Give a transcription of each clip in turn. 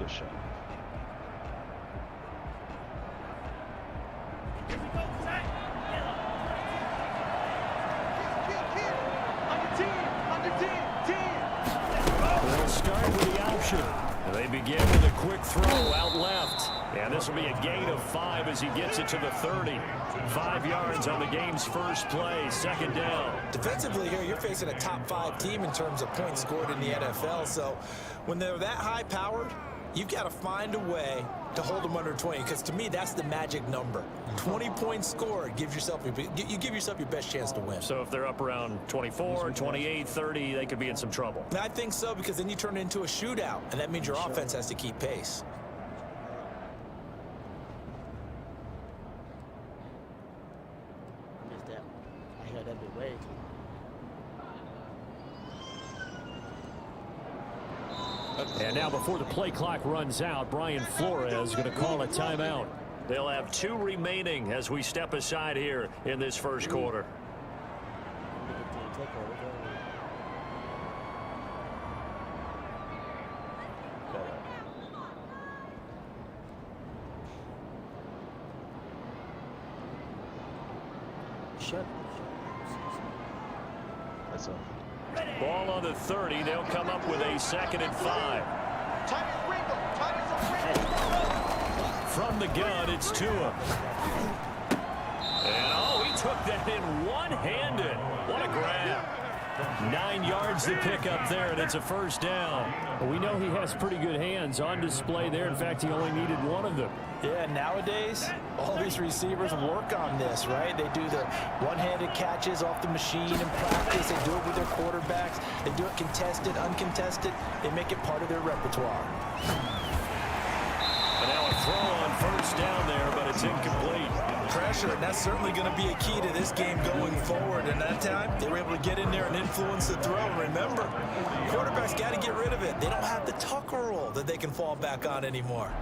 Good shot. They'll start with the option. They begin with a quick throw out left. And this will be a gain of 5 as he gets it to the 30. 5 yards on the game's first play, second down. Defensively here, you're facing a top 5 team in terms of points scored in the NFL. So when they're that high-powered, you've got to find a way to hold them under 20, because to me, that's the magic number. 20 points scored gives yourself you give yourself your best chance to win. So if they're up around 24, 28, 30, they could be in some trouble. I think so, because then you turn it into a shootout, and that means your offense has to keep pace. I heard that big way. And now before the play clock runs out, Brian Flores is going to call a timeout. They'll have 2 remaining as we step aside here in this first quarter. That's all. Ball on the 30. They'll come up with a 2nd and 5. From the gun, it's Tua. And oh, he took that in one-handed. What a grab. 9 yards to pick up there, and it's a first down. Well, we know he has pretty good hands on display there. In fact, he only needed one of them. Yeah, nowadays, all these receivers work on this, right? They do the one-handed catches off the machine in practice. They do it with their quarterbacks. They do it contested, uncontested. They make it part of their repertoire. And now a throw on first down there, but it's incomplete. Pressure, and that's certainly going to be a key to this game going forward. And that time, they were able to get in there and influence the throw. Remember, quarterbacks got to get rid of it. They don't have the Tucker rule that they can fall back on anymore.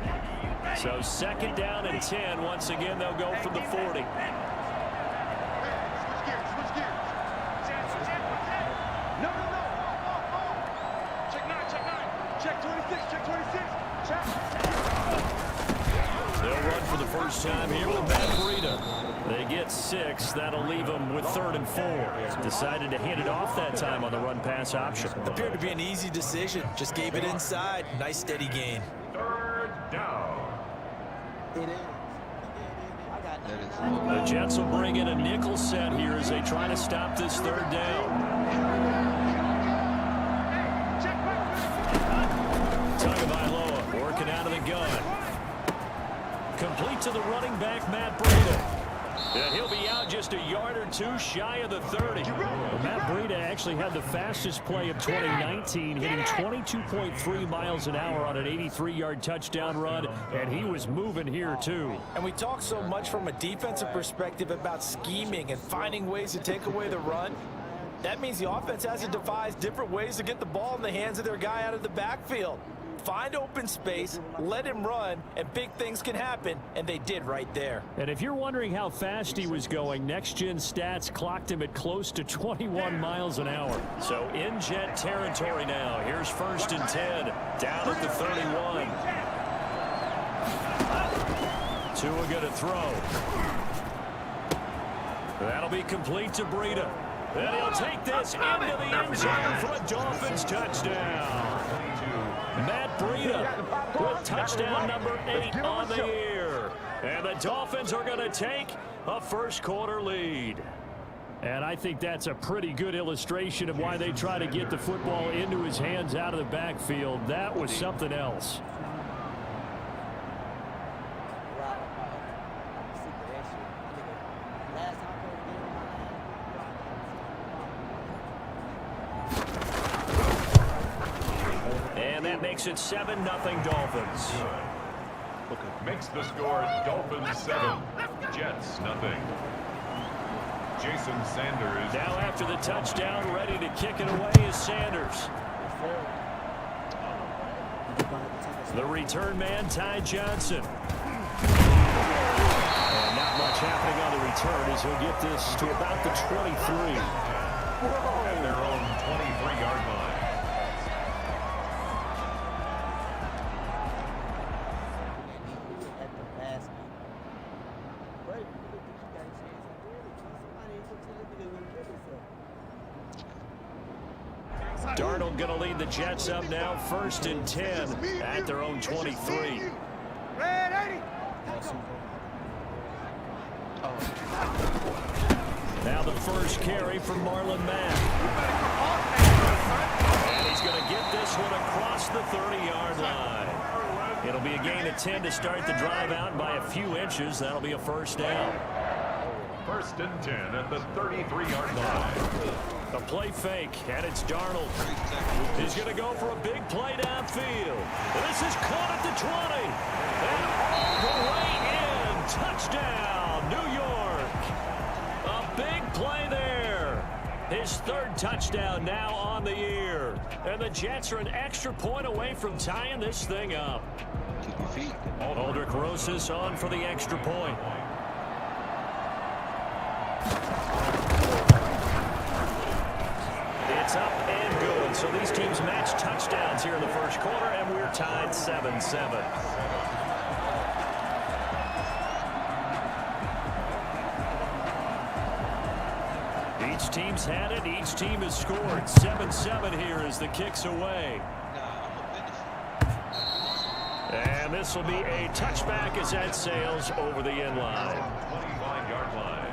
So 2nd down and 10. Once again, they'll go from the 40. They'll run for the first time here with Matt Breida. They get 6. That'll leave them with 3rd and 4. Decided to hand it off that time on the run-pass option. Appeared to be an easy decision. Just gave it inside. Nice steady gain. 3rd down. It is. The Jets will bring in a nickel set here as they try to stop this 3rd down. Tagovailoa working out of the gun. Complete to the running back, Matt Breida. And he'll be out just a yard or 2 shy of the 30. Well, Matt Breida actually had the fastest play of 2019, hitting 22.3 miles an hour on an 83-yard touchdown run, and he was moving here too. And we talk so much from a defensive perspective about scheming and finding ways to take away the run. That means the offense has to devise different ways to get the ball in the hands of their guy out of the backfield. Find open space, let him run, and big things can happen, and they did right there. And if you're wondering how fast he was going, Next Gen Stats clocked him at close to 21 miles an hour. So in Jet territory now. Here's 1st and 10, down at the 31. Tua going to throw. That'll be complete to Breida. And he'll take this into the end zone for a Dolphins touchdown. Matt Breida with touchdown number 8 on the year. And the Dolphins are going to take a first quarter lead. And I think that's a pretty good illustration of why they try to get the football into his hands out of the backfield. That was something else. And that makes it 7-0 Dolphins. Makes the score Dolphins 7, Jets nothing. Jason Sanders. Now after the touchdown, ready to kick it away is Sanders. The return man, Ty Johnson. And not much happening on the return as he'll get this to about the 23. At their own 23-yard line. going to lead the Jets up now, 1st and 10 at their own 23. Now the first carry from Marlon Mack. And he's going to get this one across the 30-yard line. It'll be a gain of 10 to start the drive out by a few inches. That'll be a first down. 1st and 10 at the 33-yard line. A play fake, and it's Darnold. He's going to go for a big play downfield. This is caught at the 20. And all the way in. Touchdown, New York. A big play there. His 3rd touchdown now on the year. And the Jets are an extra point away from tying this thing up. Keep your feet. Aldrich Rosas on for the extra point. It's up and good. So these teams match touchdowns here in the first quarter, and we're tied 7-7. Each team's had it. Each team has scored. 7-7 here as the kick's away. And this will be a touchback as that sails over the end line. 25-yard line.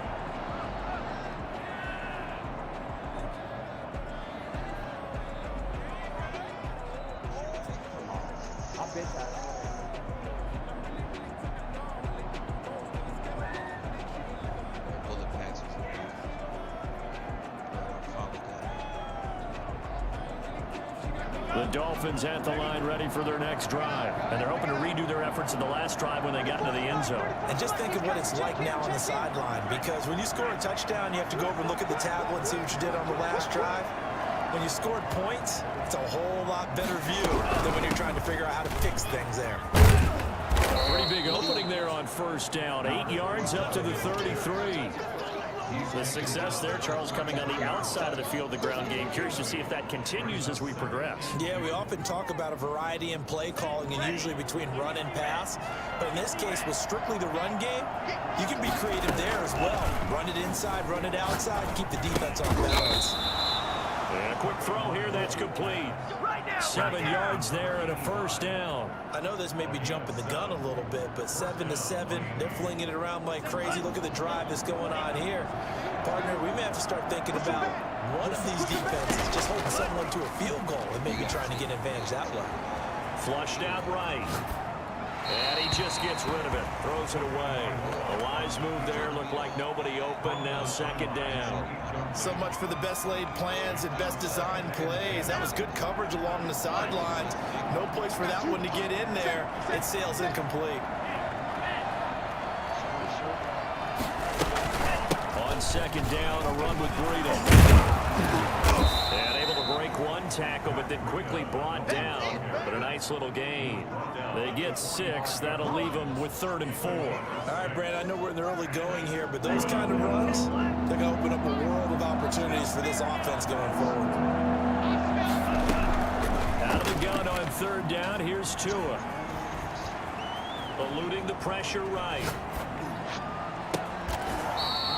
The Dolphins at the line ready for their next drive. And they're hoping to redo their efforts in the last drive when they got into the end zone. And just think of what it's like now on the sideline, because when you score a touchdown, you have to go over and look at the tablet and see what you did on the last drive. When you scored points, it's a whole lot better view than when you're trying to figure out how to fix things there. Pretty big opening there on first down. 8 yards up to the 33. The success there, Charles, coming on the outside of the field, the ground game. Curious to see if that continues as we progress. Yeah, we often talk about a variety in play calling and usually between run and pass. But in this case, with strictly the run game, you can be creative there as well. Run it inside, run it outside, keep the defense on balance. And a quick throw here, that's complete. 7 yards there and a first down. I know this may be jumping the gun a little bit, but 7-7, they're flinging it around like crazy. Look at the drive that's going on here. Partner, we may have to start thinking about one of these defenses just holding someone to a field goal and maybe trying to get an advantage that way. Flushed out right. And he just gets rid of it. Throws it away. A wise move there. Looked like nobody open. Now 2nd down. So much for the best laid plans and best designed plays. That was good coverage along the sidelines. No place for that one to get in there. It sails incomplete. On 2nd down, a run with Breida. And able to break one tackle, but then quickly brought down. But a nice little gain. They get 6. That'll leave them with 3rd and 4. All right, Brad, I know we're in the early going here, but those kind of runs, they're going to open up a world of opportunities for this offense going forward. Out of the gun on 3rd down, here's Tua. Eluding the pressure right.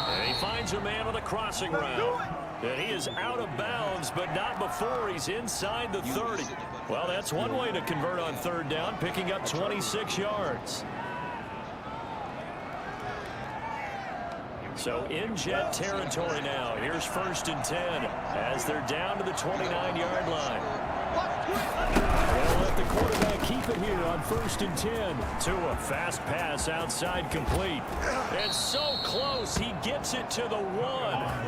And he finds a man on the crossing route. And he is out of bounds, but not before he's inside the 30. Well, that's one way to convert on 3rd down, picking up 26 yards. So in Jet territory now. Here's 1st and 10 as they're down to the 29-yard line. They'll let the quarterback keep it here on 1st and 10. Tua, fast pass outside complete. And so close, he gets it to the 1.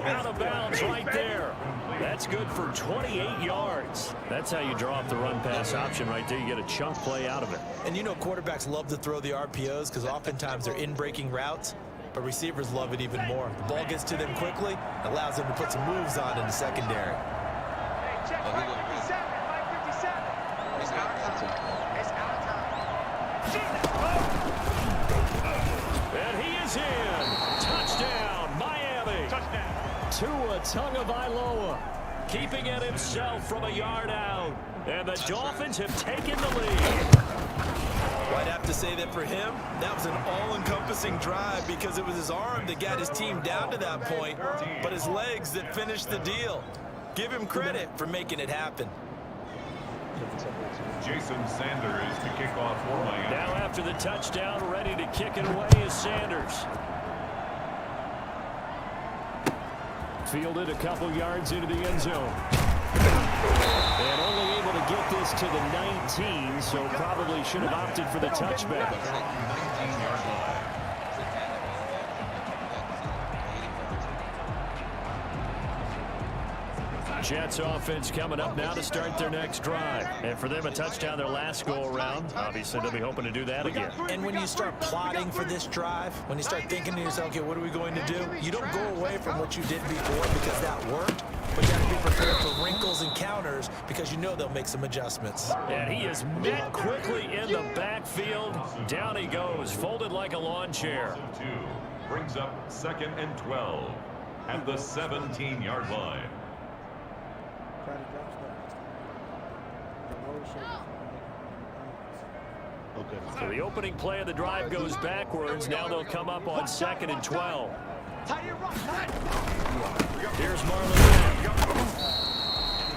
Out of bounds right there. That's good for 28 yards. That's how you draw up the run-pass option right there. You get a chunk play out of it. And you know quarterbacks love to throw the RPOs because oftentimes they're in-breaking routes, but receivers love it even more. The ball gets to them quickly, allows them to put some moves on in the secondary. And he is in. Touchdown, Miami. Tua Tagovailoa keeping it himself from a yard out. And the Dolphins have taken the lead. I'd have to say that for him, that was an all-encompassing drive because it was his arm that got his team down to that point, but his legs that finished the deal. Give him credit for making it happen. Jason Sanders to kick off for Miami. Now after the touchdown, ready to kick it away is Sanders. Fielded a couple yards into the end zone. And only able to get this to the 19, so probably should have opted for the touchback. 19-yard line. Jets offense coming up now to start their next drive. And for them, a touchdown their last go-around. Obviously, they'll be hoping to do that again. And when you start plotting for this drive, when you start thinking to yourself, okay, what are we going to do? You don't go away from what you did before because that worked, but you have to be prepared for wrinkles and counters because you know they'll make some adjustments. And he is met quickly in the backfield. Down he goes, folded like a lawn chair. Brings up 2nd and 12 at the 17-yard line. Try to drop stuff. Okay. So the opening play of the drive goes backwards. Now they'll come up on 2nd and 12. Here's Marlon Mack.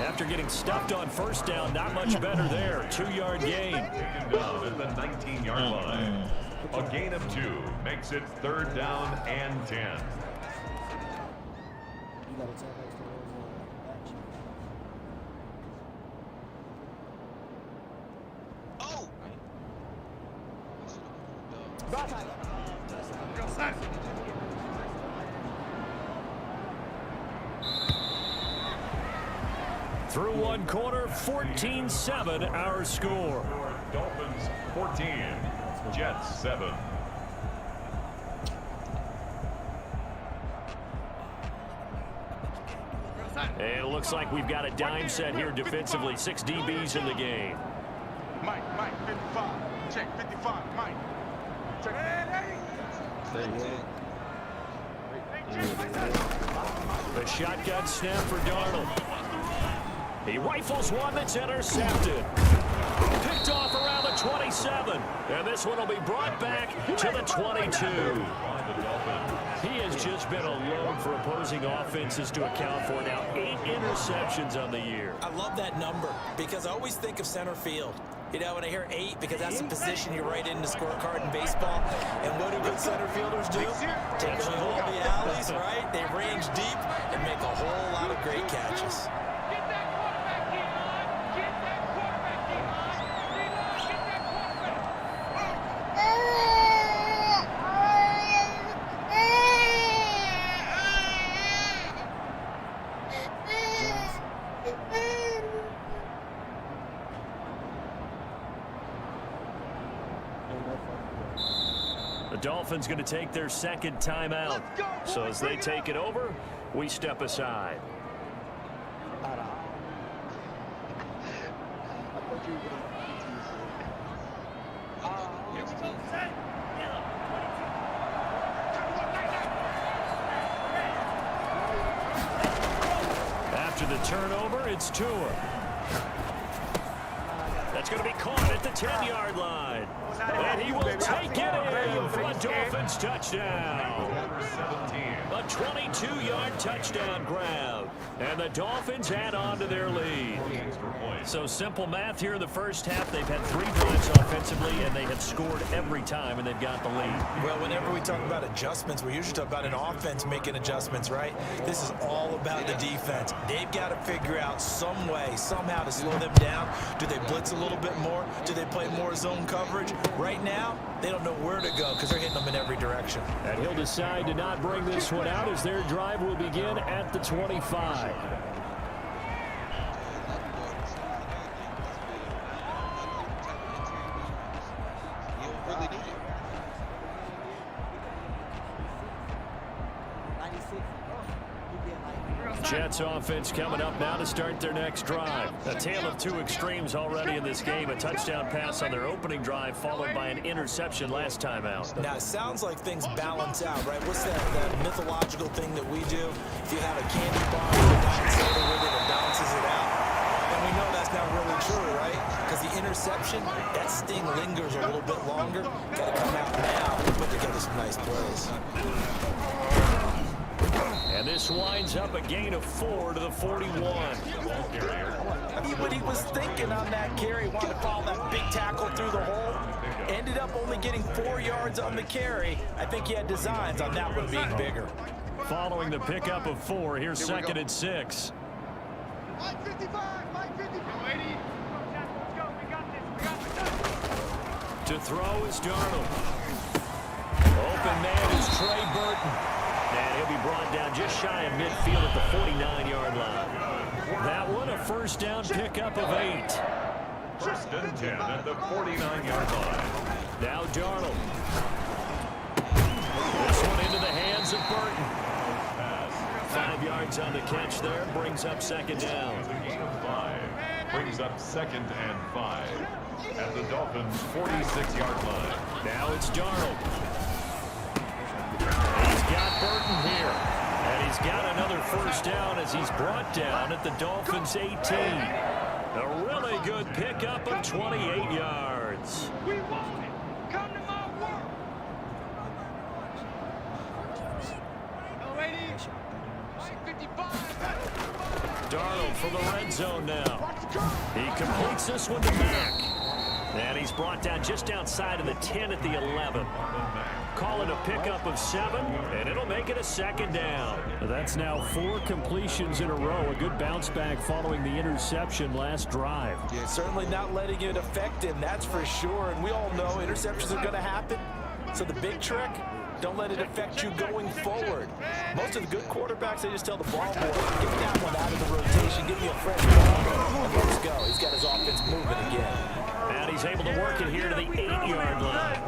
After getting stuffed on first down, not much better there. 2-yard gain. Taken down at the 19-yard line. A gain of 2 makes it 3rd down and 10. You got to tell us action. Through one quarter, 14-7 our score. Dolphins 14, Jets 7. And it looks like we've got a dime set here defensively. 6 DBs in the game. Mike, 55. Check, 55, Mike. Check. The shotgun snap for Darnold. He rifles one that's intercepted. Picked off around the 27. And this one will be brought back to the 22. He has just been a load for opposing offenses to account for now. 8 interceptions on the year. I love that number because I always think of center field. You know, when I hear 8, because that's the position you write in the scorecard in baseball. And what do good center fielders do? Take away all the alleys, right? They range deep and make a whole lot of great catches. The Dolphins going to take their second timeout. So as they take it over, we step aside. After the turnover, it's Tua. That's going to be caught at the 10-yard line. And he will take it in for a Dolphins touchdown. A 22-yard touchdown grab. And the Dolphins add on to their lead. So simple math here in the first half. They've had 3 drives offensively, and they have scored every time, and they've got the lead. Well, whenever we talk about adjustments, we usually talk about an offense making adjustments, right? This is all about the defense. They've got to figure out some way, somehow to slow them down. Do they blitz a little bit more? Do they play more zone coverage? Right now, they don't know where to go because they're hitting them in every direction. And he'll decide to not bring this one out as their drive will begin at the 25. Jets offense coming up now to start their next drive. A tale of 2 extremes already in this game. A touchdown pass on their opening drive followed by an interception last time out. Now, it sounds like things balance out, right? What's that mythological thing that we do? If you have a candy bar with a diet soda with it, it balances it out. And we know that's not really true, right? Because the interception, that sting lingers a little bit longer. Got to come out now and put together some nice plays. And this winds up a gain of 4 to the 41. Ball carrier. What he was thinking on that carry, wanted to follow that big tackle through the hole. Ended up only getting 4 yards on the carry. I think he had designs on that one being bigger. Following the pickup of 4, here's second and 6. Mike 55, Mike 55. To throw is Darnold. Open man is Trey Burton. And he'll be brought down just shy of midfield at the 49-yard line. That one a first down pickup of 8. First and 10 at the 49-yard line. Now Darnold. This one into the hands of Burton. 5 yards on the catch there, brings up second down. The gain of 5 brings up second and 5 at the Dolphins' 46-yard line. Now it's Darnold. He's got Burton here. And he's got another first down as he's brought down at the Dolphins' 18. A really good pickup of 28 yards. We want it. Come to my world. No, 80. Mike 55. Darnold from the red zone now. He completes this one to Mack. And he's brought down just outside of the 10 at the 11. Call it a pickup of 7, and it'll make it a second down. That's now 4 completions in a row. A good bounce back following the interception last drive. Yeah, certainly not letting it affect him, that's for sure. And we all know interceptions are going to happen. So the big trick, don't let it affect you going forward. Most of the good quarterbacks, they just tell the ball boy, get that one out of the rotation, give me a fresh ball, and let's go. He's got his offense moving again. And he's able to work it here to the 8-yard line.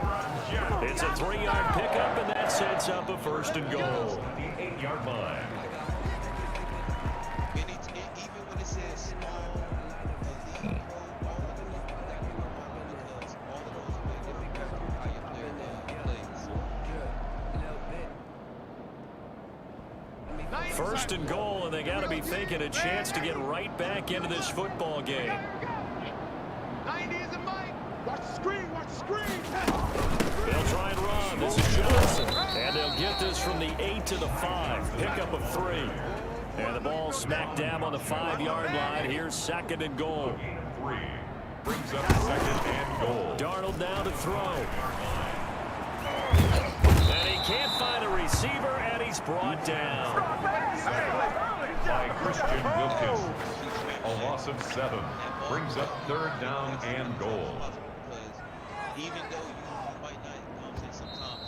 It's a 3-yard pickup, and that sets up a first and goal. The 8-yard line. Even when it says small, elite, pro, all of those, you got to remember because all of those play different how your player plays. First and goal, and they got to be thinking a chance to get right back into this football game. 90 is a Mike. Watch the screen, watch the screen. They'll try and run. This is Johnson. And they'll get this from the 8 to the 5. Pickup of 3. And the ball smack dab on the 5-yard line. Here's second and goal. 3 brings up second and goal. Darnold down to throw. And he can't find a receiver, and he's brought down. By Christian Wilkins. A loss of 7 brings up third down and goal. Because even though you might not, sometimes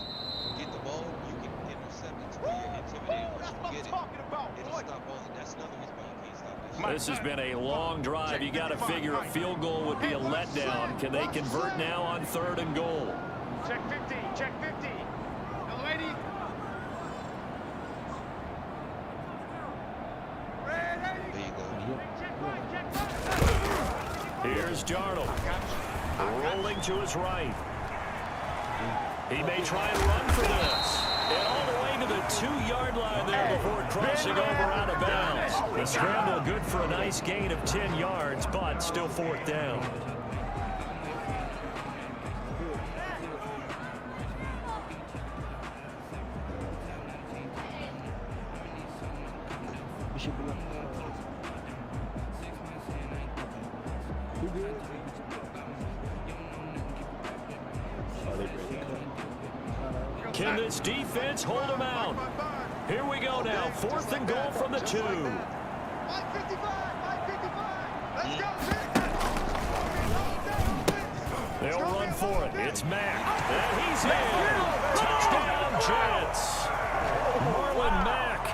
get the ball, you can intercept it to where you're intimidated. Once you get it, it'll stop all. That's another reason why you can't stop this. This has been a long drive. You got to figure a field goal would be a letdown. Can they convert now on third and goal? Check 50, check 50. No, 80. There you go. Here's Darnold. Rolling to his right. He may try and run for this. And all the way to the 2-yard line there before crossing over out of bounds. The scramble good for a nice gain of 10 yards, but still fourth down. You should be who good? Can this defense hold him out? Here we go now. Fourth and goal from the 2. Mike 55, Mike 55. Let's go, They'll run for it. It's Mack. And he's in. Touchdown, Jets. Marlon Mack,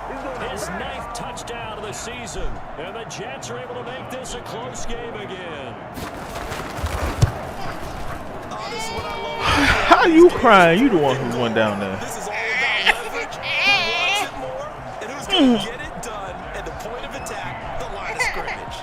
his 9th touchdown of the season. And the Jets are able to make this a close game again. Oh, this is what I love. How you crying? You the one who went down there. This is all about leverage. Who wants it more, and who's going to get it done at the point of attack, the line of scrimmage.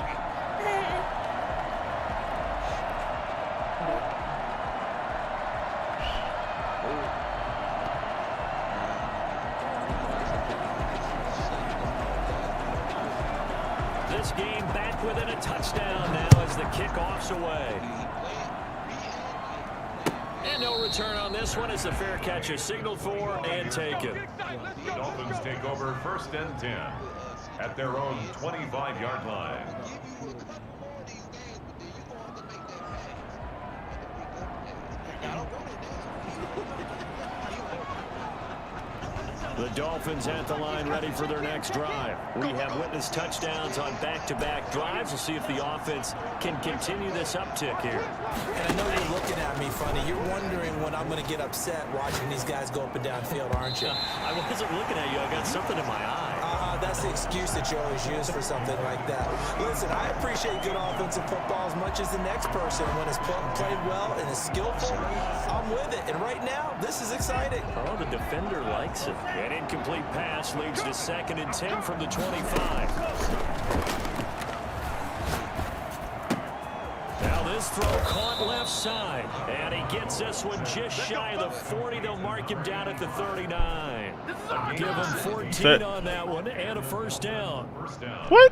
This game back within a touchdown now as the kickoff's away. And no return on this one as the fair catch is signaled for and taken. The Dolphins take over 1st and 10 at their own 25-yard line. Give you a couple more of these games, but then you're going to have to make that pass. I don't want it The Dolphins at the line ready for their next drive. We have witnessed touchdowns on back-to-back drives. We'll see if the offense can continue this uptick here. And I know you're looking at me funny. You're wondering when I'm going to get upset watching these guys go up and down field, aren't you? I wasn't looking at you. I got something in my eye. That's the excuse that you always use for something like that. Listen, I appreciate good offensive football as much as the next person. When it's played well and is skillful, I'm with it. And right now, this is exciting. Oh, the defender likes it. An incomplete pass leads to 2nd and 10 from the 25. Now this throw caught left side. And he gets this one just shy of the 40. They'll mark him down at the 39. Give him 14 on that one and a 1st down. What?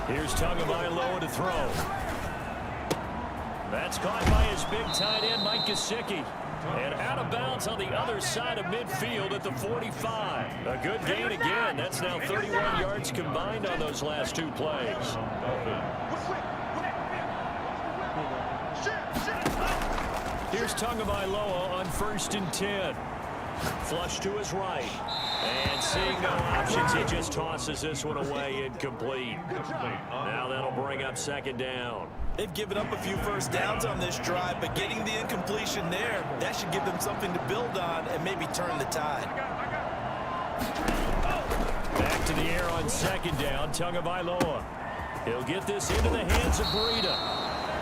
Here's Tagovailoa to throw. That's caught by his big tight end, Mike Gesicki. And out of bounds on the other side of midfield at the 45. A good gain again. That's now 31 yards combined on those last 2 plays. Here's Tagovailoa on 1st and 10. Flush to his right. And seeing no options, he just tosses this one away incomplete. Now that'll bring up 2nd down. They've given up a few 1st downs on this drive, but getting the incompletion there, that should give them something to build on and maybe turn the tide. Back to the air on 2nd down, Tagovailoa. He'll get this into the hands of Breida.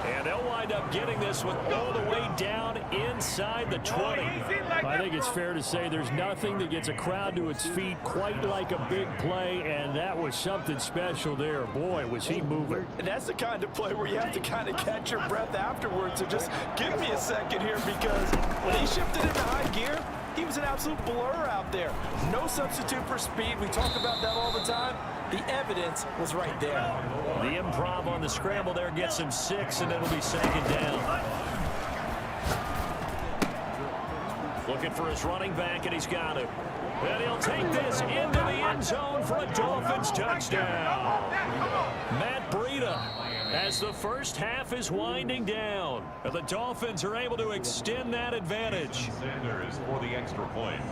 And they'll wind up getting this one all the way down inside the 20. I think it's fair to say there's nothing that gets a crowd to its feet quite like a big play, and that was something special there. Boy, was he moving. And that's the kind of play where you have to kind of catch your breath afterwards. So just give me a second here, because when he shifted into high gear, he was an absolute blur out there. No substitute for speed. We talk about that all the time. The evidence was right there. The improv on the scramble there gets him 6, and it'll be 2nd down. Looking for his running back, and he's got it. And he'll take this into the end zone for a Dolphins touchdown. Matt Breida, as the first half is winding down, the Dolphins are able to extend that advantage. Sanders for the extra point.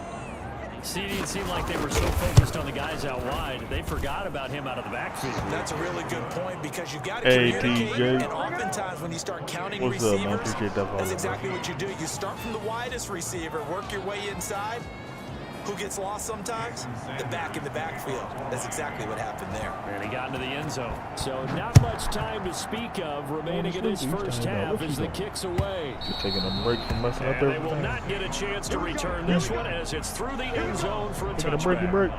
See, it seemed like they were so focused on the guys out wide, they forgot about him out of the backfield. That's a really good point, because you've got to communicate, TJ. and oftentimes when you start counting What's up, man? receivers, Appreciate that, that's follow, exactly what you do. You start from the widest receiver, work your way inside. Who gets lost sometimes? The back in the backfield. That's exactly what happened there. And he got into the end zone. So not much time to speak of remaining in this first half as the kick's away. You're taking a break from messing up And they will everything. not get a chance to return this one as it's through the end zone for a Taking a touchback. break.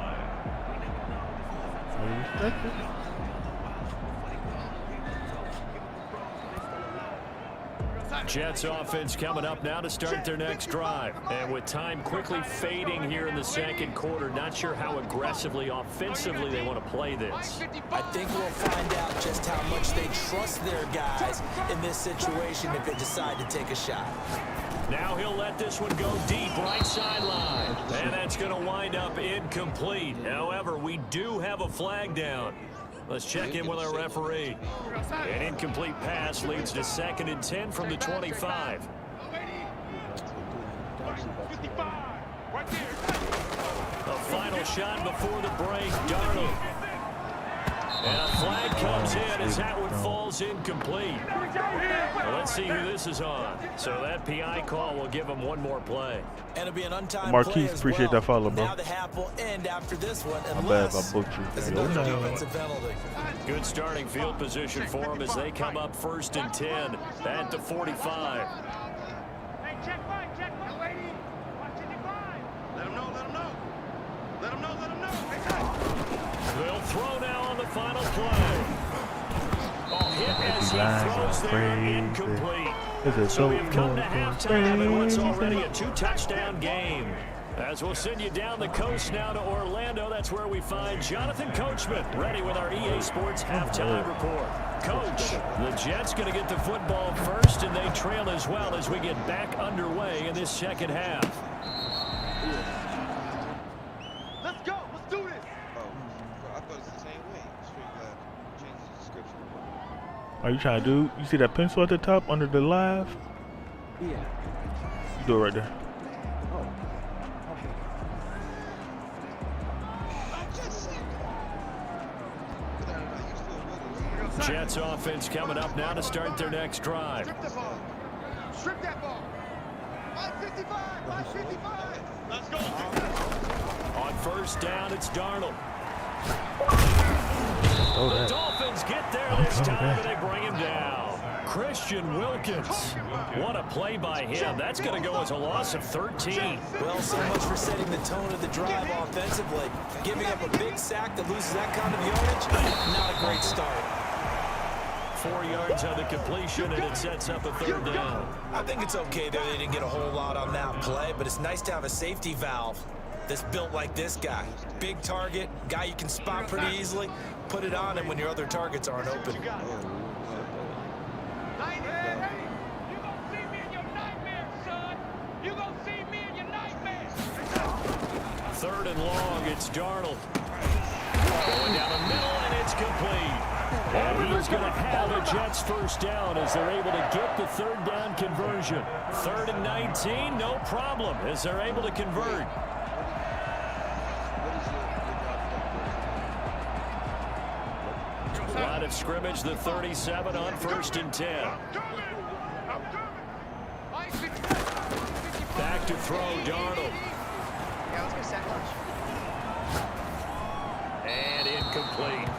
Jets offense coming up now to start their next drive. And with time quickly fading here in the 2nd quarter, not sure how aggressively, offensively they want to play this. I think we'll find out just how much they trust their guys in this situation if they decide to take a shot. Now he'll let this one go deep, right sideline. And that's going to wind up incomplete. However, we do have a flag down. Let's check in with our referee. An incomplete pass leads to 2nd and 10 from the 25. A final shot before the break, Darnold. And a flag comes in as that one falls incomplete. Well, let's see who this is on. So that PI call will give him one more play. And it'll be an untimed Marquise, play as appreciate well. that follow, bro. Now the half will end after this one, My bad unless if I booked you. there's another defensive penalty. Good starting field position for them as they come up 1st and 10 at the 45. Hey, check by, lady. Watch it decline. Let him know, let him know. Let him know, let him know. They'll throw now on the final play. Oh, hit as he throws there, incomplete. So we've come to halftime in what's already a 2-touchdown game. As we'll send you down the coast now to Orlando, that's where we find Jonathan Coachman, ready with our EA Sports halftime report. Coach, the Jets going to get the football first, and they trail as well as we get back underway in this second half. Let's go. Let's do this. Oh, I thought it's the same way. Straight change the description. Are you trying to do? You see that pencil at the top under the live? Yeah. You do it right there. Oh. Okay. Jets offense coming up now to start their next drive. Strip the ball. Strip that ball. 555. 555. Let's go. On first down, it's Darnold. Oh, The that. Dolphins get there this time, and they bring him down. Christian Wilkins. What a play by him. That's going to go as a loss of 13. Well, so much for setting the tone of the drive offensively. Giving up a big sack that loses that kind of yardage, not a great start. 4 yards on the completion, and it sets up a third down. I think it's okay that they didn't get a whole lot on that play, but it's nice to have a safety valve that's built like this guy. Big target, guy you can spot pretty easily. Put it on him when your other targets aren't open. You gonna see me in your nightmares, son. You gonna see me in your nightmares. Third and long, it's Darnold. Going down the middle, and it's complete. And he's going to have a Jets first down as they're able to get the third down conversion. 3rd and 19, no problem, as they're able to convert. Line of scrimmage, the 37 on 1st and 10. I'm coming. Back to throw, Darnold. Yeah, let's go set lunch. And incomplete.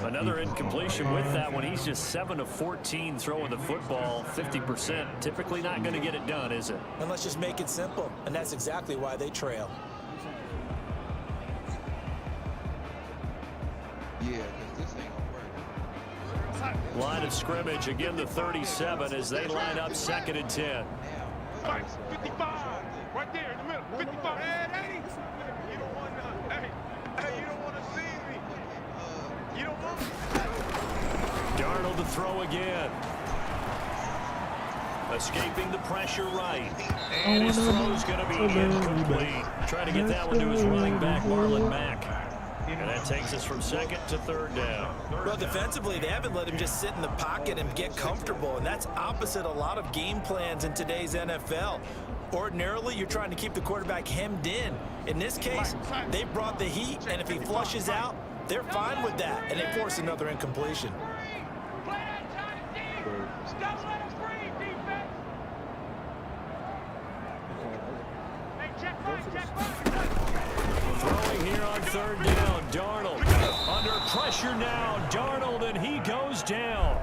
Another incompletion with that one. He's just 7 of 14 throwing the football, 50%. Typically not going to get it done, is it? And let's just make it simple, and that's exactly why they trail. Yeah, because this ain't gonna work. Line of scrimmage, again the 37 as they line up 2nd and 10. 55. Right there in the middle. 55. Hey, you don't want to. Hey, you don't want to see me. You don't want me. Darnold to throw again. Escaping the pressure right. And his throw's going to be incomplete. Trying to get that one to his running back, Marlon Mack. And that takes us from 2nd to 3rd down. Well, defensively, they haven't let him just sit in the pocket and get comfortable, and that's opposite a lot of game plans in today's NFL. Ordinarily, you're trying to keep the quarterback hemmed in. In this case, they brought the heat, and if he flushes out, they're fine with that, and they force another incompletion. Play that tight deep. Don't let him breathe, defense. Hey, check right. Throwing here on 3rd down, Darnold. Under pressure now, Darnold, and he goes down.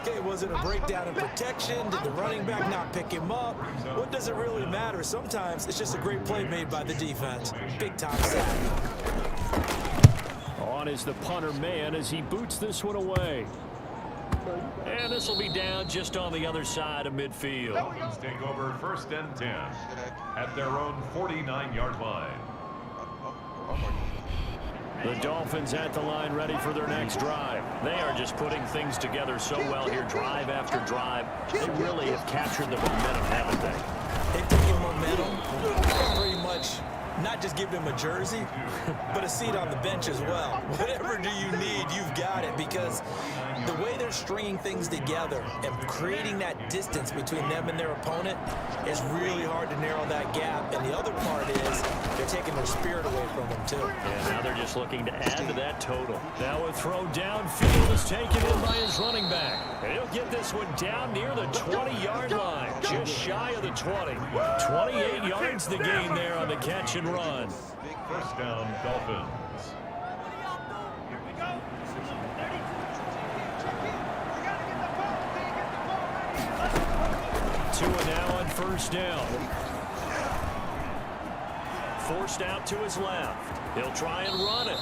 Okay, was it a breakdown in protection? Did the running back not pick him up? What does it really matter? Sometimes it's just a great play made by the defense. Big-time sack. On is the punter man as he boots this one away. And this will be down just on the other side of midfield. Dolphins take over 1st and 10 at their own 49-yard line. The Dolphins at the line ready for their next drive. They are just putting things together so well here, drive after drive. They really have captured the momentum, haven't they? They've taken momentum and pretty much not just give them a jersey, but a seat on the bench as well. Whatever do you need, you've got it, because the way they're stringing things together and creating that distance between them and their opponent is really hard to narrow that gap. And the other part is they're taking their spirit away from them, too. And now they're just looking to add to that total. Now a throw downfield is taken in by his running back. And he'll get this one down near the 20-yard line, just shy of the 20. 28 yards the gain there on the catch and run. 1st down, Dolphins. Here we go. 2 and now on 1st down. Forced out to his left. He'll try and run it.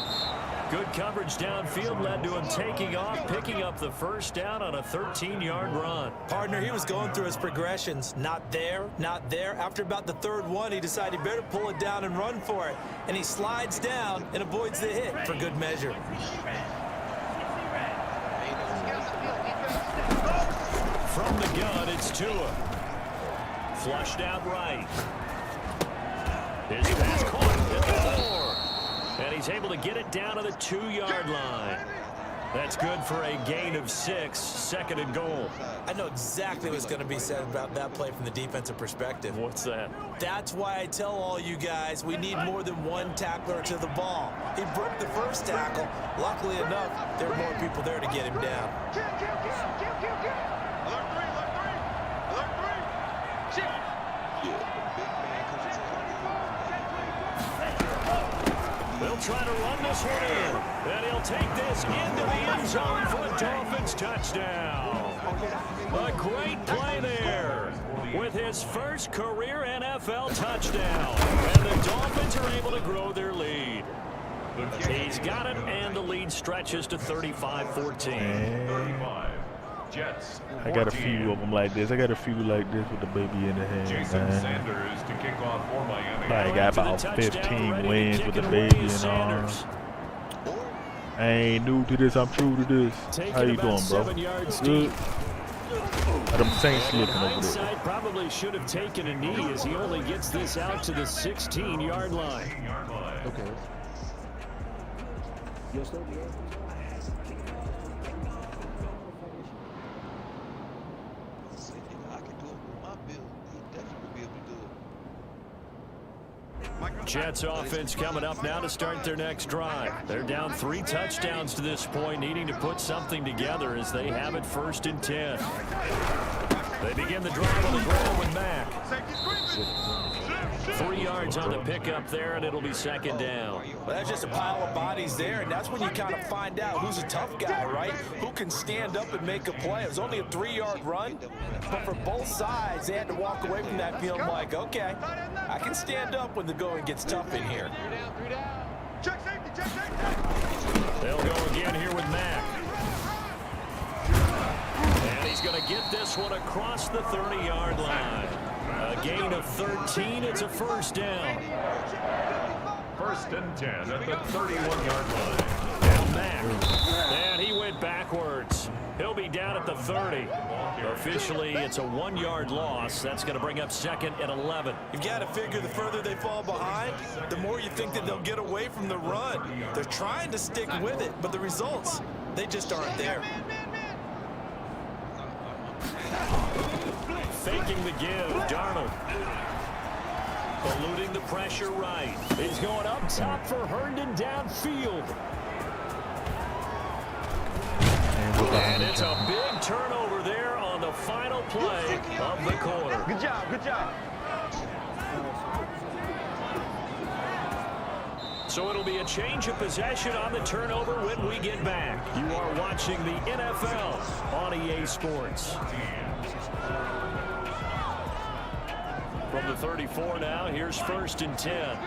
Good coverage downfield led to him taking off, picking up the first down on a 13-yard run. Partner, he was going through his progressions. Not there, not there. After about the third one, he decided he better pull it down and run for it. And he slides down and avoids the hit for good measure. From the gun, it's Tua. Flushed out right. His pass caught at the 4. And he's able to get it down to the 2-yard line. That's good for a gain of 6, 2nd and goal. I know exactly what's going to be said about that play from the defensive perspective. What's that? That's why I tell all you guys we need more than one tackler to the ball. He broke the first tackle. Luckily enough, there were more people there to get him down. They'll try to run this one in. And he'll take this into the end zone for a Dolphins touchdown. A great play there with his first career NFL touchdown. And the Dolphins are able to grow their lead. He's got it, and the lead stretches to 35-14. 35. Jets. I got a few of them like this. I got a few like this with the baby in the hand. Jason Sanders to kick off for Miami. I got about 15 wins with the baby and all. I ain't new to this. I'm true to this. How you doing, bro? Good. How them Saints looking over there? Probably should have taken a knee as he only gets this out to the 16-yard line. Okay. Yes, sir. Jets offense coming up now to start their next drive. They're down 3 touchdowns to this point, needing to put something together as they have it 1st and 10. They begin the drive on the ground with Mack. 3 yards on the pickup there, and it'll be 2nd down. Well, that's just a pile of bodies there, and that's when you kind of find out who's a tough guy, right? Who can stand up and make a play. It was only a 3-yard run, but for both sides, they had to walk away from that feeling like, okay, I can stand up when the going gets tough in here. They'll go again here with Mack. And he's going to get this one across the 30-yard line. A gain of 13. It's a 1st down. 1st and 10 at the 31-yard line. Now Mack. And he went backwards. He'll be down at the 30. Officially, it's a 1-yard loss. That's going to bring up 2nd and 11. You've got to figure the further they fall behind, the more you think that they'll get away from the run. They're trying to stick with it, but the results, they just aren't there. Faking the give, Darnold. Eluding the pressure right. He's going up top for Herndon downfield. And it's a big turnover there on the final play of the quarter. Good job, good job. So it'll be a change of possession on the turnover when we get back. You are watching the NFL on EA Sports. From the 34 now, here's 1st and 10.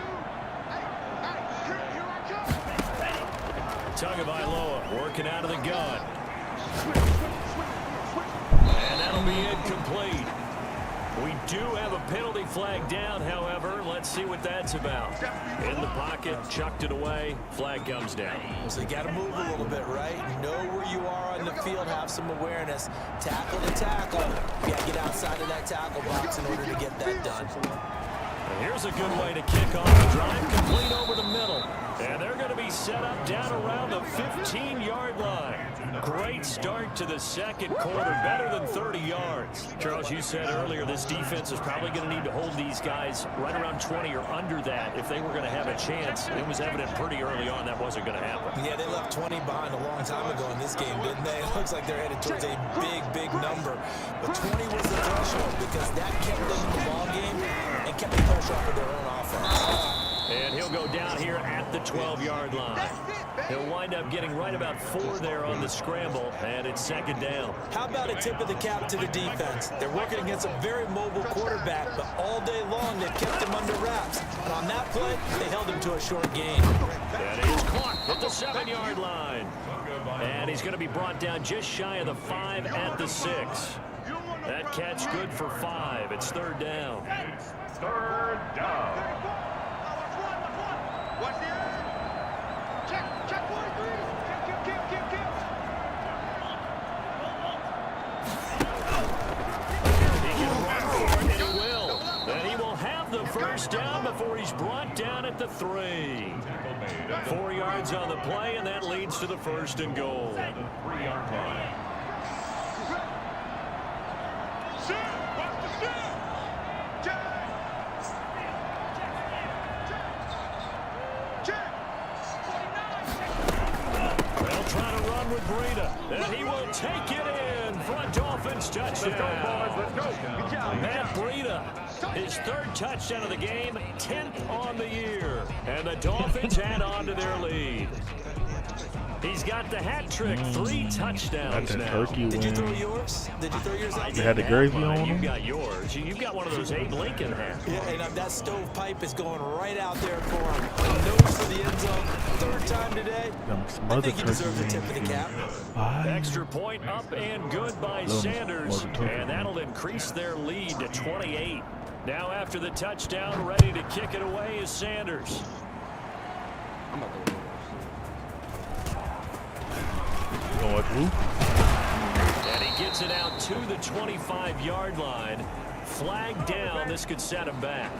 Tagovailoa working out of the gun. And that'll be incomplete. We do have a penalty flag down, however. Let's see what that's about. In the pocket, chucked it away. Flag comes down. So you got to move a little bit, right? Know where you are on the field, have some awareness. Tackle to tackle. You got to get outside of that tackle box in order to get that done. And here's a good way to kick off the drive, complete over the middle. And they're going to be set up down around the 15-yard line. Great start to the 2nd quarter, better than 30 yards. Charles, you said earlier this defense is probably going to need to hold these guys right around 20 or under that if they were going to have a chance. It was evident pretty early on that wasn't going to happen. Yeah, they left 20 behind a long time ago in this game, didn't they? It looks like they're headed towards a big, big number. But 20 was the threshold because that kept them in the ball game and kept the pressure off of their own offense. And he'll go down here at the 12-yard line. He'll wind up getting right about 4 there on the scramble, and it's 2nd down. How about a tip of the cap to the defense? They're working against a very mobile quarterback, but all day long they've kept him under wraps. And on that play, they held him to a short gain. And he's caught at the 7-yard line. And he's going to be brought down just shy of the 5 at the 6. That catch good for 5. It's 3rd down. It's 3rd down. Watch the end. Check 43. Kick. He can run for it, and he will. And he will have the 1st down before he's brought down at the 3. 4 yards on the play, and that leads to the 1st and goal. 3-yard line. Watch the shit. They'll try to run with Breida, and he will take it in for a Dolphins touchdown. Let's go. Good job. Matt Breida, his 3rd touchdown of the game, 10th on the year, and the Dolphins add on to their lead. He's got the hat trick, 3 touchdowns That's a now. turkey Did you wing. throw yours? Did you throw yours out? They had the gravy on You them. got yours. You've got one of those Abe Lincoln hats. Yeah, and that stovepipe is going right out there for him. Nose for the end zone. 3rd time today. Some I other think he turkey deserves a tip of the wings. cap. Extra point up and good by Little Sanders, more than and that'll increase their lead to 28. Now after the touchdown, ready to kick it away is Sanders. You know what, Lou? And he gets it out to the 25-yard line. Flag down. This could set him back.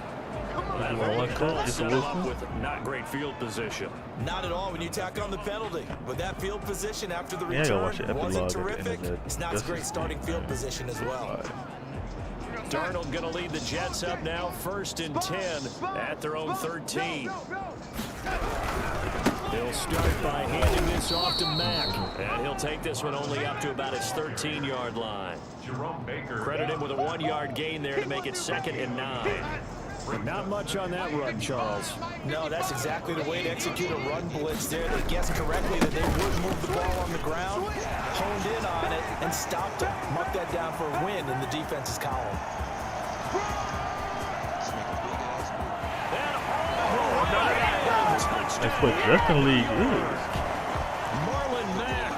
That Well, holding that's call it. Just a set him up whistle? with not great field position. Not at all when you tack on the penalty. But that field position after the Yeah, I gotta watch return the wasn't epilogue at the end terrific. of that. It's not a great starting field position as well. Darnold going to lead the Jets up now, 1st and 10 at their own 13. He'll start by handing this off to Mack, and he'll take this one only up to about his 13-yard line. Jerome Baker. Credit him with a 1-yard gain there to make it 2nd and 9. Not much on that run, Charles. No, that's exactly the way to execute a run blitz there. They guessed correctly that they would move the ball on the ground, honed in on it, and stopped it. Mark that down for a win in the defense's column. That's what Justin League is. Marlon Mack,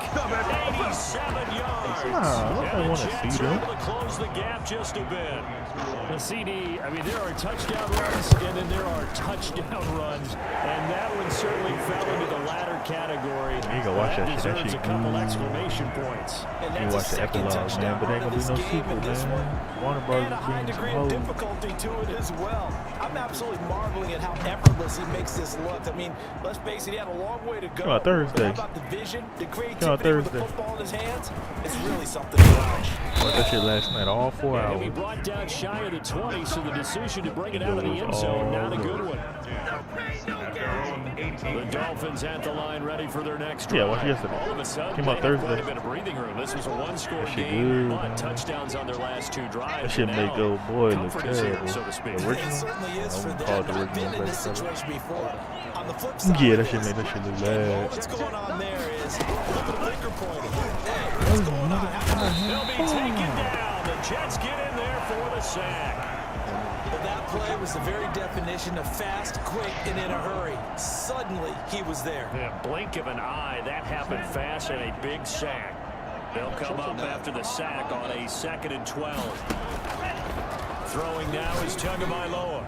87 yards. I want to see them. Able to close the gap just a bit. The CD, I mean, there are touchdown runs, and then there are touchdown runs, and that one certainly fell into the latter category. You gotta watch that shit. That deserves shit a couple good. exclamation points. And You that's a watch the second epilogue, man, touchdown but ain't run gonna of be no this game, sequel, and this one man. Warner and Brothers a high being some degree of hoes. difficulty to it as well. I'm absolutely marveling at how effortless he makes this look. I mean, let's face it, he had a long way to go. Come on, Thursday. But how about the vision, the Come on, creativity with the Thursday. football in his hands? It's really something to watch. Watched that shit last night, all 4 And he'll be hours. brought down shy of the 20, so the decision to bring it out of the end zone, not a good one. At their own 18. The Dolphins at the line, ready for their next drive. Yeah, watch it yesterday. All of a sudden, Came they out have quite Thursday. a bit of breathing room. This was a one-score That shit game, good, but man. touchdowns on their last 2 drives. That shit and make now the old boy look comfort is here, terrible. so to speak. The It original? certainly is I for wouldn't them. call it the I've been original in this version. situation before. On the flip side Yeah, of that shit this, made that shit look all bad. that's going on there is look at the blinker pointing. Hey, what's going on? They'll be taken down. The Jets get in there for the sack. Well, that play was the very definition of fast, quick, and in a hurry. Suddenly, he was there. In a blink of an eye, that happened fast and a big sack. They'll come up after the sack on a 2nd and 12. Throwing now is Tagovailoa.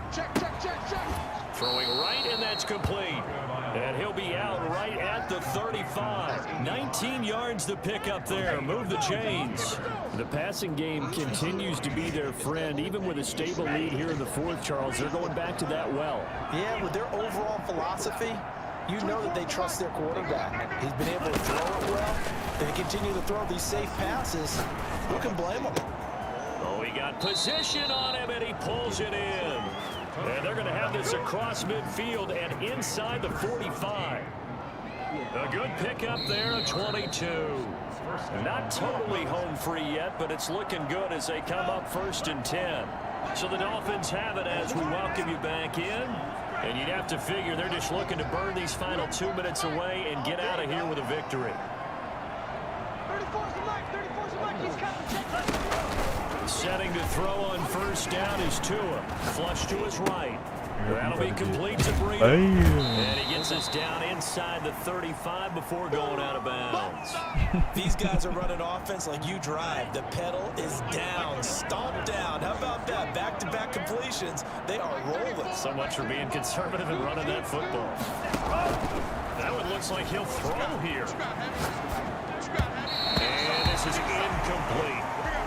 Throwing right, and that's complete. And he'll be out right at the 35. 19 yards to pick up there. Move the chains. The passing game continues to be their friend. Even with a stable lead here in the 4th, Charles, they're going back to that well. Yeah, with their overall philosophy, you know that they trust their quarterback. He's been able to throw it well. They continue to throw these safe passes. Who can blame them? Oh, he got position on him, and he pulls it in. And they're going to have this across midfield and inside the 45. A good pickup there, a 22. Not totally home free yet, but it's looking good as they come up 1st and 10. So the Dolphins have it as we welcome you back in. And you'd have to figure they're just looking to burn these final 2 minutes away and get out of here with a victory. 34's the mic. 34's the mic. He's coming. Setting to throw on first down is Tua. Flush to his right. That'll be complete to Breida. And he gets us down inside the 35 before going out of bounds. These guys are running offense like you drive. The pedal is down, stomp down. How about that? Back-to-back completions. They are rolling. So much for being conservative and running that football. That one looks like he'll throw here. And this is incomplete.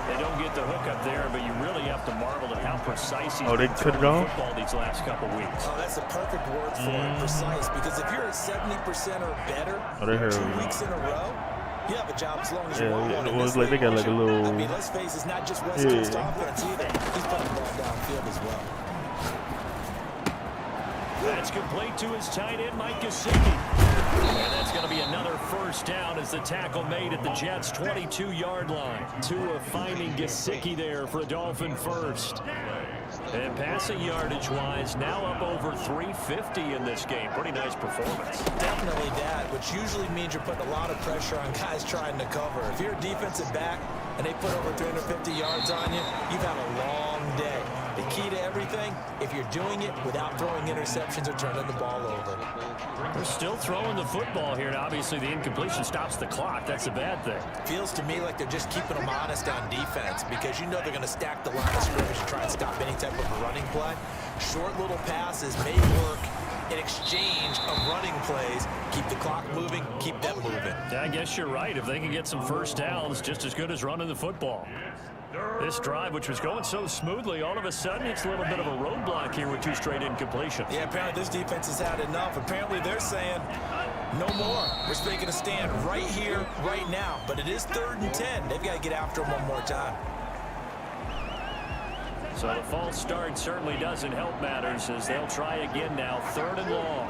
They don't get the hook up there, but you really have to marvel at how precise he's they been cut it throwing off? football these last couple weeks. Oh, that's the perfect word for it, precise. Because if you're at 70% or better they heard 2 me. weeks in a row, you have a job as long as you Yeah, want one. it In was this like they got league, like a little. I mean, let's face it, it's not just West Coast offense either. He's putting the ball downfield as well. That's complete to his tight end, Mike Gesicki. And that's going to be another first down as the tackle made at the Jets' 22-yard line. Tua finding Gesicki there for a Dolphin first. And passing yardage-wise, now up over 350 in this game. Pretty nice performance. Definitely that, which usually means you're putting a lot of pressure on guys trying to cover. If you're a defensive back and they put over 350 yards on you, you've had a long day. The key to everything, if you're doing it without throwing interceptions or turning the ball over. They're still throwing the football here, and obviously the incompletion stops the clock. That's a bad thing. Feels to me like they're just keeping them honest on defense because you know they're going to stack the line of scrimmage and try and stop any type of a running play. Short little passes may work in exchange of running plays. Keep the clock moving, keep them moving. Yeah, I guess you're right. If they can get some first downs, just as good as running the football. This drive, which was going so smoothly, all of a sudden it's a little bit of a roadblock here with 2 straight incompletions. Yeah, apparently this defense has had enough. Apparently they're saying no more. We're making a stand right here, right now. But it is 3rd and 10. They've got to get after them one more time. So the false start certainly doesn't help matters as they'll try again now, 3rd and long.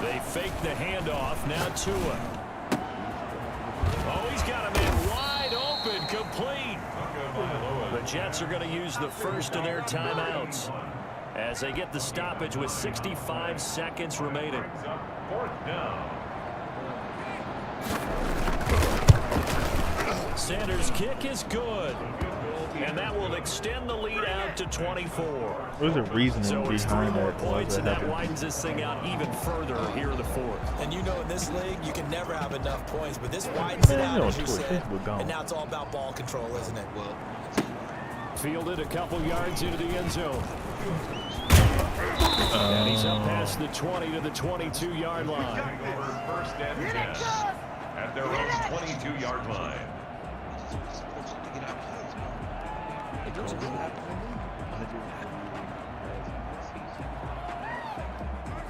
They fake the handoff, now Tua. Oh, he's got a man wide open, complete. The Jets are going to use the first of their timeouts as they get the stoppage with 65 seconds remaining. 4th down. Sanders' kick is good. And that will extend the lead out to 24. There's a reasoning So it's 3 behind more that. points, and that widens this thing out even further here in the 4th. And you know in this league, you can never have enough points, but this widens it out, as you said. And now it's all about ball control, isn't it? Well, Fielded a couple yards into the end zone. And he's up past the 20 to the 22-yard line. Over 1st and 10 at their own 22-yard line.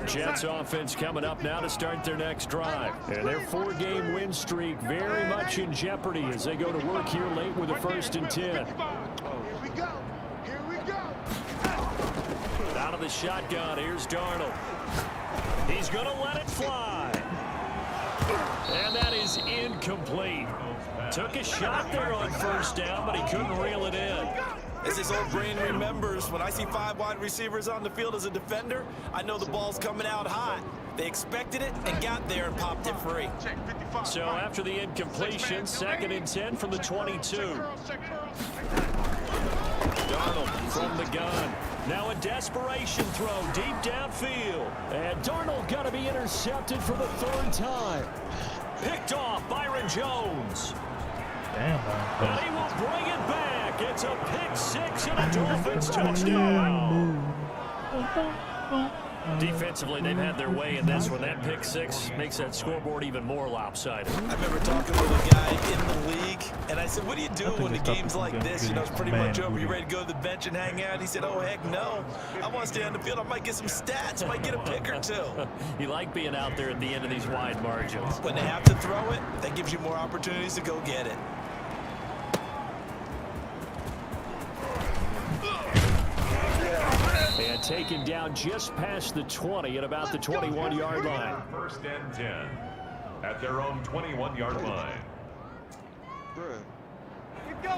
Jets offense coming up now to start their next drive. And their 4-game win streak very much in jeopardy as they go to work here late with a 1st and 10. Here we go. Here we go. Out of the shotgun, here's Darnold. He's going to let it fly. And that is incomplete. Took a shot there on first down, but he couldn't reel it in. As his old brain remembers, when I see 5 wide receivers on the field as a defender, I know the ball's coming out hot. They expected it and got there and popped it free. So after the incompletion, 2nd and 10 from the 22. Darnold from the gun. Now a desperation throw deep downfield. And Darnold got to be intercepted for the 3rd time. Picked off Byron Jones. Damn, And he will bring it back. It's a pick 6 and a Dolphins touchdown. Defensively, they've had their way in this one. That pick 6 makes that scoreboard even more lopsided. I remember talking with a guy in the league, and I said, what do you do when the game's like this? You know, it's pretty much over. You ready to go to the bench and hang out? He said, oh, heck no. I want to stay on the field. I might get some stats. Might get a pick or 2. You like being out there at the end of these wide margins. When they have to throw it, that gives you more opportunities to go get it. And taken down just past the 20 at about the 21-yard line. 1st and 10 at their own 21-yard line. bruh.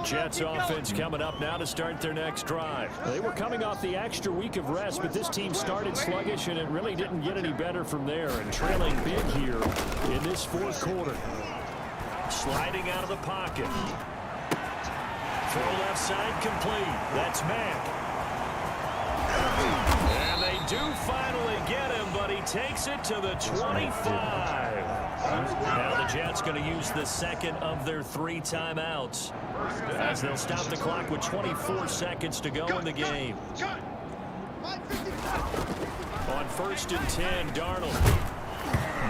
Jets offense coming up now to start their next drive. They were coming off the extra week of rest, but this team started sluggish, and it really didn't get any better from there, and trailing big here in this fourth quarter. Sliding out of the pocket. Throw left side complete. That's Mack. And they do finally get him, but he takes it to the 25. Now the Jets going to use the second of their 3 timeouts, as they'll stop the clock with 24 seconds to go in the game. On 1st and 10, Darnold.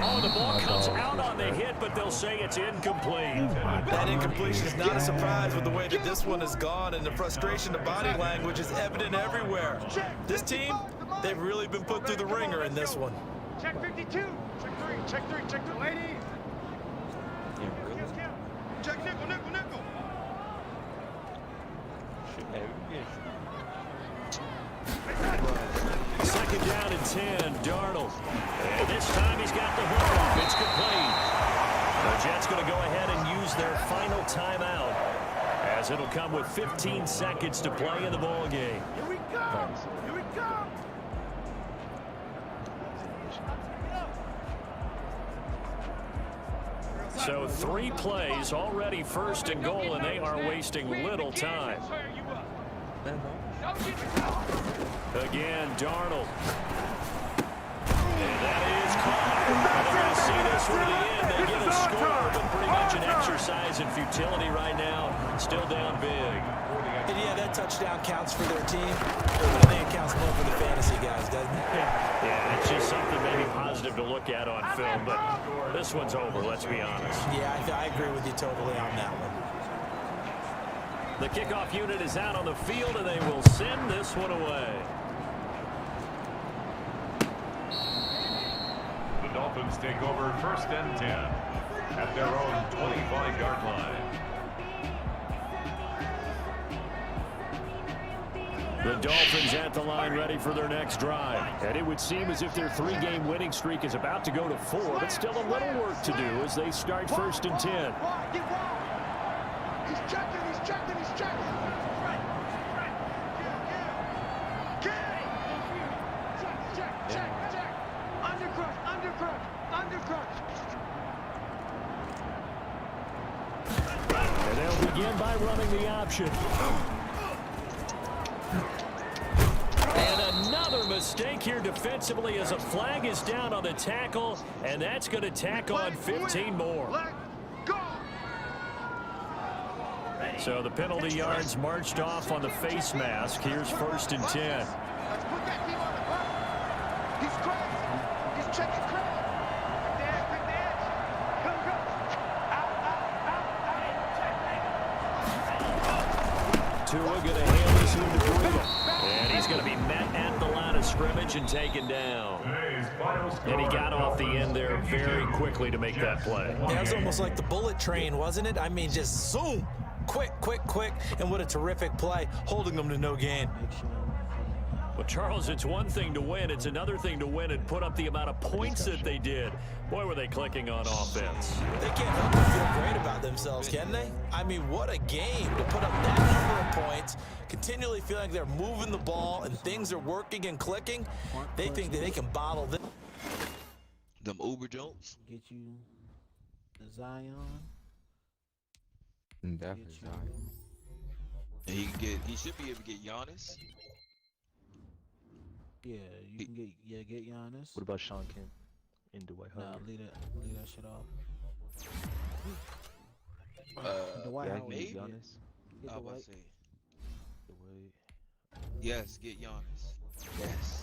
Oh, the ball comes out on the hit, but they'll say it's incomplete. That incompletion is not a surprise with the way that this one has gone, and the frustration, the body language is evident everywhere. This team, they've really been put through the ringer in this one. Check 52. Check 3. Check the ladies. Check nickel. Second down and 10, Darnold. And this time he's got the hook off. It's complete. The Jets going to go ahead and use their final timeout, as it'll come with 15 seconds to play in the ball game. Here we come. So 3 plays, already 1st and goal, and they are wasting little time. Again, Darnold. And that is caught. They're going to see this one to the end. They get a score, but pretty much an exercise in futility right now. Still down big. And yeah, that touchdown counts for their team. I think it counts more for the fantasy guys, doesn't it? Yeah, it's just something maybe positive to look at on film, but this one's over, let's be honest. Yeah, I agree with you totally on that one. The kickoff unit is out on the field, and they will send this one away. The Dolphins take over 1st and 10 at their own 25-yard line. The Dolphins at the line, ready for their next drive. And it would seem as if their 3-game winning streak is about to go to 4, but still a little work to do as they start 1st and 10. He's checking. Check. Undercrush. And they'll begin by running the option. And another mistake here defensively as a flag is down on the tackle, and that's going to tack on 15 more. So the penalty yards marched off on the face mask. Here's 1st and 10. Let's put that team on the clock. He's crazy. He's checking crazy. Pick the edge. Go. Out. Tua going to hand this one to Breida. And he's going to be met at the line of scrimmage and taken down. And he got off the end there very quickly to make that play. That was almost like the bullet train, wasn't it? I mean, just zoom. Quick, and what a terrific play, holding them to no gain. Well, Charles, it's one thing to win. It's another thing to win and put up the amount of points that they did. Boy, were they clicking on offense. They can't help but feel great about themselves, can they? I mean, what a game to put up that number of points, continually feeling like they're moving the ball and things are working and clicking. They think that they can bottle this. Them Uber Jones. Get you the Zion. Definitely Zion. And he should be able to get Giannis. Yeah, you can get Giannis. What about Sean Kemp and Dwight Howard? Nah, leave that shit off. Dwight Howard, maybe. Giannis. Get I was about Dwight. to say. Dwight. Yes, get Giannis. Yes.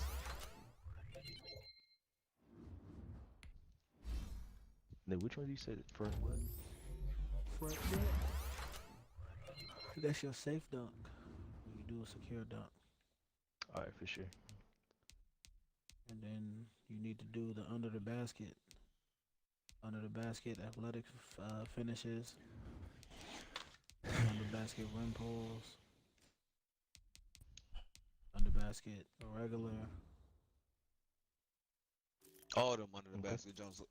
Then which one you said front what? Front dunk. That's your safe dunk. You do a secure dunk. Alright, for sure. And then you need to do the under the basket athletic finishes, under basket rim pulls, under basket regular. All them under the basket Jones.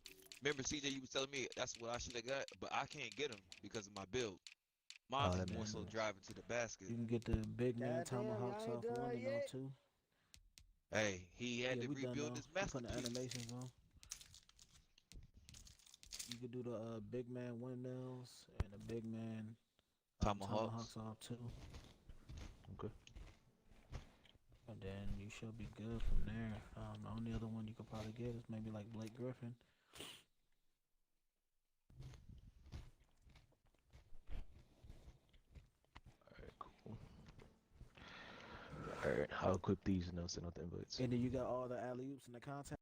Remember, CJ, you was telling me that's what I should have got, but I can't get them because of my build. Mine is that more makes so sense. driving to the basket. You can get the big man Goddamn, tomahawks y'all ain't off done one and yet? out too. Hey, he had to We done rebuild though. his We putting the masterpiece. animations on. You could do the big man windmills and the big man tomahawks off too. Okay. And then you should be good from there. The only other one you could probably get is maybe like Blake Griffin. Alright, cool. Alright, I'll equip these and I'll send out the invites. And then you got all the alley-oops and the contact.